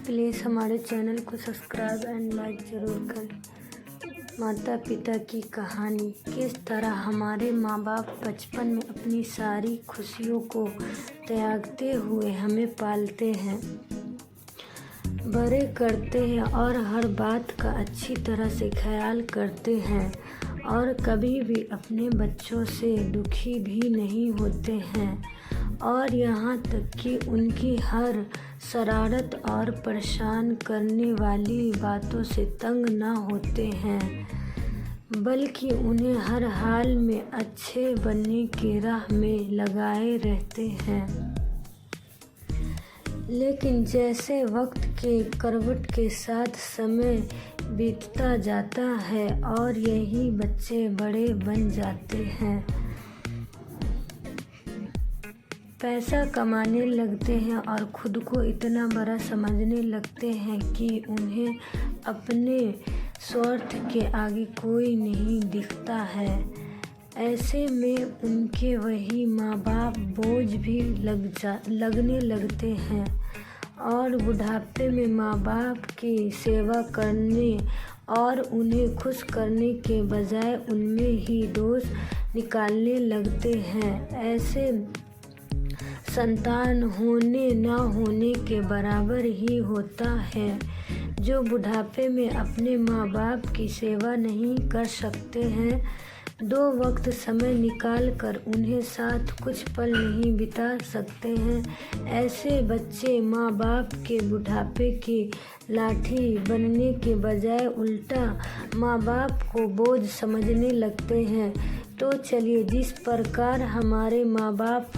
Please हमारे channel को subscribe and like ज़रूर करें। माता पिता की कहानी। किस तरह हमारे माँ बाप बचपन में अपनी सारी खुशियों को त्यागते हुए हमें पालते हैं, बड़े करते हैं और हर बात का अच्छी तरह से ख्याल करते हैं और कभी भी अपने बच्चों से दुखी भी नहीं होते हैं और यहाँ तक कि उनकी हर शरारत और परेशान करने वाली बातों से तंग ना होते हैं, बल्कि उन्हें हर हाल में अच्छे बनने की राह में लगाए रहते हैं। लेकिन जैसे वक्त के करवट के साथ समय बीतता जाता है और यही बच्चे बड़े बन जाते हैं, पैसा कमाने लगते हैं और खुद को इतना बड़ा समझने लगते हैं कि उन्हें अपने स्वार्थ के आगे कोई नहीं दिखता है। ऐसे में उनके वही माँ बाप बोझ भी लगने लगते हैं और बुढ़ापे में माँ बाप की सेवा करने और उन्हें खुश करने के बजाय उनमें ही दोष निकालने लगते हैं। ऐसे संतान होने ना होने के बराबर ही होता है। जो बुढ़ापे में अपने माँ बाप की सेवा नहीं कर सकते हैं, दो वक्त समय निकाल कर उन्हें साथ कुछ पल नहीं बिता सकते हैं, ऐसे बच्चे माँ बाप के बुढ़ापे की लाठी बनने के बजाय उल्टा माँ बाप को बोझ समझने लगते हैं। तो चलिए, जिस प्रकार हमारे माँ बाप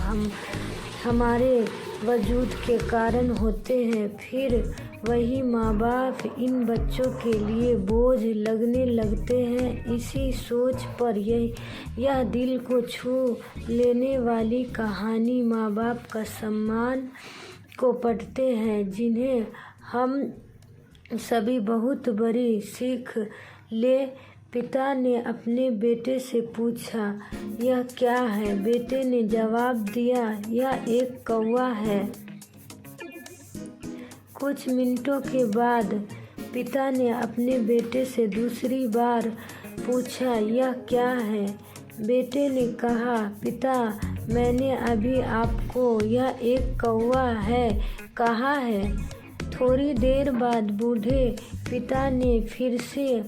हमारे वजूद के कारण होते हैं, फिर वही माँ बाप इन बच्चों के लिए बोझ लगने लगते हैं। इसी सोच पर यह दिल को छू लेने वाली कहानी माँ बाप का सम्मान को पढ़ते हैं, जिन्हें हम सभी बहुत बड़ी सीख ले। पिता ने अपने बेटे से पूछा, यह क्या है? बेटे ने जवाब दिया, यह एक कौवा है। कुछ मिनटों के बाद पिता ने अपने बेटे से दूसरी बार पूछा, यह क्या है? बेटे ने कहा, पिता, मैंने अभी आपको यह एक कौवा है कहा है। थोड़ी देर बाद बूढ़े पिता ने फिर से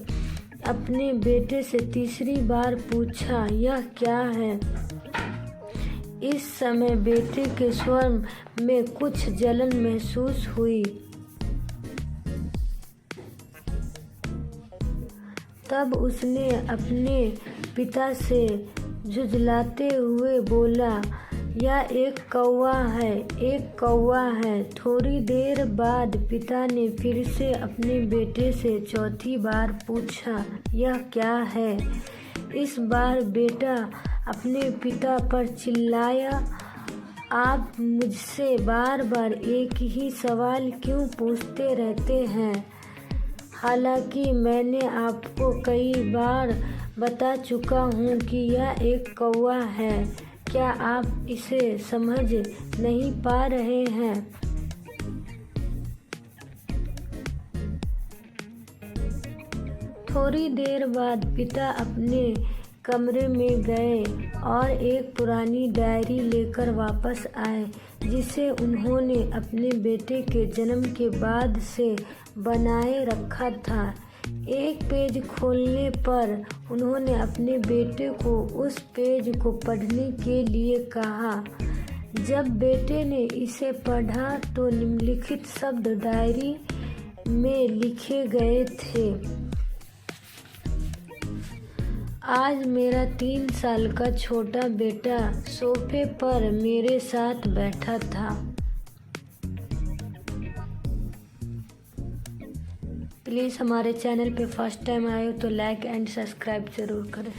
अपने बेटे से तीसरी बार पूछा, यह क्या है? इस समय बेटे के स्वर में कुछ जलन महसूस हुई। तब उसने अपने पिता से झुंझलाते हुए बोला, यह एक कौवा है, एक कौवा है। थोड़ी देर बाद पिता ने फिर से अपने बेटे से चौथी बार पूछा, यह क्या है? इस बार बेटा अपने पिता पर चिल्लाया, आप मुझसे बार बार एक ही सवाल क्यों पूछते रहते हैं? हालांकि मैंने आपको कई बार बता चुका हूँ कि यह एक कौवा है। क्या आप इसे समझ नहीं पा रहे हैं? थोड़ी देर बाद पिता अपने कमरे में गए और एक पुरानी डायरी लेकर वापस आए, जिसे उन्होंने अपने बेटे के जन्म के बाद से बनाए रखा था। एक पेज खोलने पर उन्होंने अपने बेटे को उस पेज को पढ़ने के लिए कहा। जब बेटे ने इसे पढ़ा तो निम्नलिखित शब्द डायरी में लिखे गए थे, आज मेरा 3 साल का छोटा बेटा सोफे पर मेरे साथ बैठा था। प्लीज़ हमारे चैनल पे फर्स्ट टाइम आए हो तो लाइक एंड सब्सक्राइब ज़रूर करें।